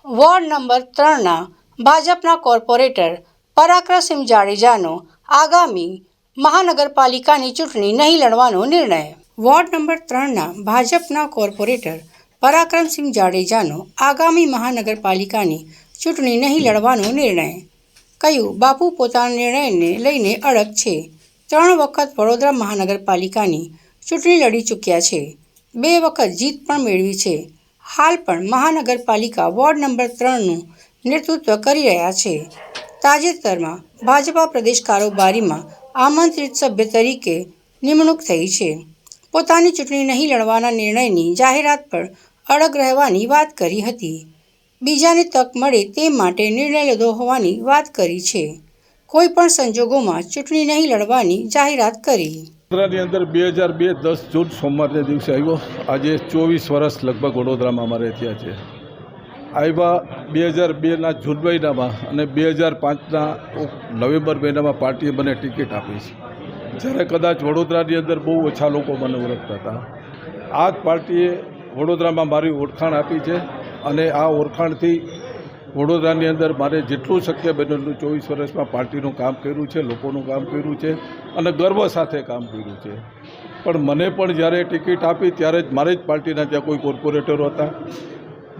Ward number 3ના ભાજપના corporator Parakramsinh જાડેજાનો આગામી મહાનગરપાલિકાની ચૂંટણી નહીં લડવાનો નિર્ણય. વોર્ડ નંબર 3ના ભાજપના કોર્પોરેટર પરાક્રમસિંહ જાડેજાનો આગામી મહાનગરપાલિકાની ચૂંટણી નહીં લડવાનો નિર્ણય. કહ્યું, બાપુ પોતાના નિર્ણયને લઈને અડગ છે. 3 વખત વડોદરા મહાનગરપાલિકાની ચૂંટણી લડી ચૂક્યા છે. 2 વખત જીત પણ મેળવી છે. હાલ પણ મહાનગરપાલિકા વોર્ડ નંબર 3નું નેતૃત્વ કરી રહ્યા છે. તાજેતરમાં ભાજપા પ્રદેશ કારોબારીમાં આમંત્રિત સભ્ય તરીકે નિમણૂક થઈ છે. પોતાની ચૂંટણી નહીં લડવાના નિર્ણયની જાહેરાત પર અડગ રહેવાની વાત કરી હતી. બીજાને તક મળે તે માટે નિર્ણય લીધો હોવાની વાત કરી છે. કોઈ પણ સંજોગોમાં ચૂંટણી નહીં લડવાની જાહેરાત કરી. વડોદરાની અંદર 2002 10 જૂન સોમવારના દિવસે આવ્યો. આજે 24 વર્ષ લગભગ વડોદરામાં અમારે થયા છે. આવ્યા 2002ના જૂન મહિનામાં અને 2005ના નવેમ્બર મહિનામાં પાર્ટીએ મને ટિકિટ આપી છે. જ્યારે કદાચ વડોદરાની અંદર બહુ ઓછા લોકો મને ઓળખતા હતા. આ જ પાર્ટીએ વડોદરામાં મારી ઓળખાણ આપી છે અને આ ઓળખાણથી વડોદરાની અંદર મારે જેટલું શક્ય બનેલું 24 વર્ષમાં પાર્ટીનું કામ કર્યું છે, લોકોનું કામ કર્યું છે અને ગર્વ સાથે કામ કર્યું છે. પણ મને પણ જ્યારે ટિકિટ આપી ત્યારે જ મારી જ પાર્ટીના ત્યાં કોઈ કોર્પોરેટરો હતા.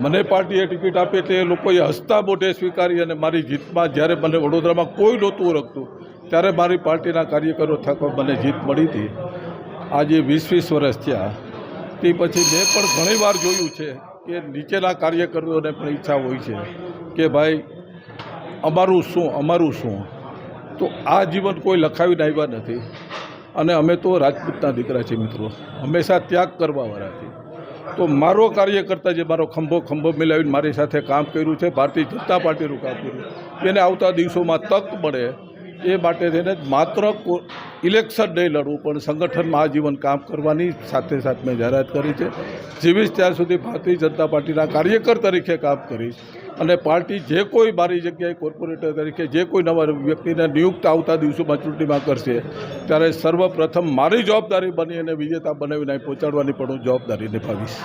મને પાર્ટીએ ટિકિટ આપી એટલે એ લોકોએ હસતા મોઢે સ્વીકારી અને મારી જીતમાં જ્યારે મને વડોદરામાં કોઈ નહોતું ઓળખતું ત્યારે મારી પાર્ટીના કાર્યકરો થકી મને જીત મળી હતી. આજે 20 વર્ષ થયા. તે પછી મેં પણ ઘણીવાર જોયું છે કે નીચેના કાર્યકરોને પણ ઈચ્છા હોય છે કે ભાઈ અમારું શું. તો આ જીવન કોઈ લખાવીને આવ્યા નથી અને અમે તો રાજપૂતના દીકરા છીએ મિત્રો, હંમેશા ત્યાગ કરવાવાળા છીએ. તો મારો કાર્યકર્તા જે મારો ખંભો મિલાવીને મારી સાથે કામ કર્યું છે, ભારતીય જનતા પાર્ટીનું કામ કર્યું, એને આવતા દિવસોમાં તક મળે એ માટે થઈને માત્ર ઇલેક્શન નહીં લડવું પણ સંગઠનમાં આજીવન કામ કરવાની સાથે મેં જાહેરાત કરી છે. જીવીશ ત્યાં સુધી ભારતીય જનતા પાર્ટીના કાર્યકર તરીકે કામ કરીશ અને પાર્ટી જે કોઈ મારી જગ્યાએ કોર્પોરેટર તરીકે જે કોઈ નવા વ્યક્તિને નિયુક્ત આવતા દિવસોમાં ચૂંટણીમાં કરશે ત્યારે સર્વપ્રથમ મારી જવાબદારી બની અને વિજેતા બનાવીને પહોંચાડવાની પણ હું જવાબદારી નિભાવીશ.